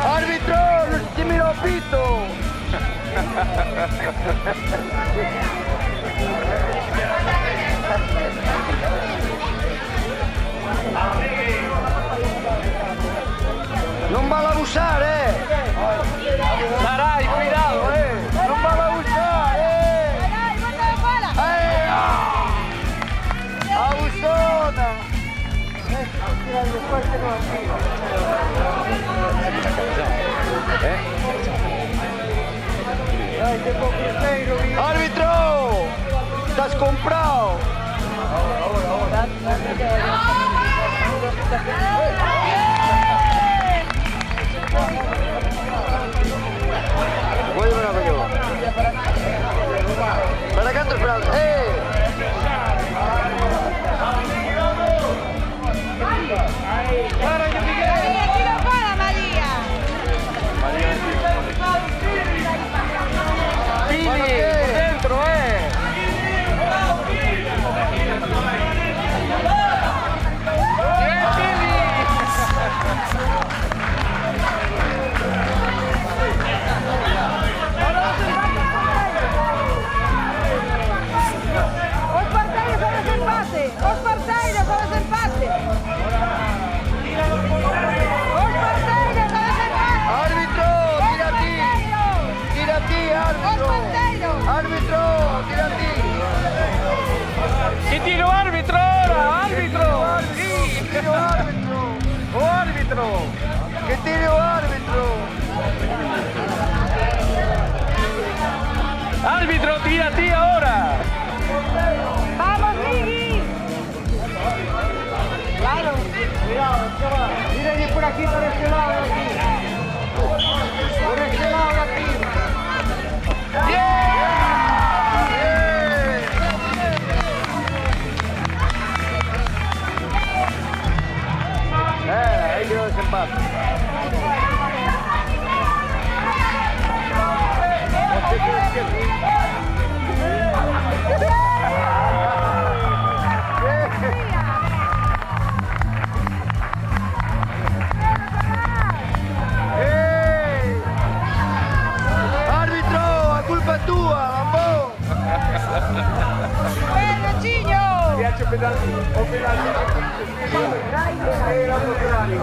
¡Árbitro! ¡Lascimi lo pito! Non va a abusar, Sarai, cuidado, Non va a abusar, Abusona! ¡Árbitro! ¡Estás comprado! Vuelve una pelota. Para acá, esperando. ¿Qué tiro árbitro ahora? ¡Árbitro! ¡Sí! ¡Tiro árbitro! ¡Oh, árbitro! ¡Que tiro árbitro! ¡Árbitro, tira a ti ahora! ¡Vamos, Migi! Claro, cuidado, chaval. Mira por aquí, por este lado de aquí. Por este lado de aquí. ¡Bien! mambo! Bene, Cigno! Piace pedali, o pedali. E la contrario.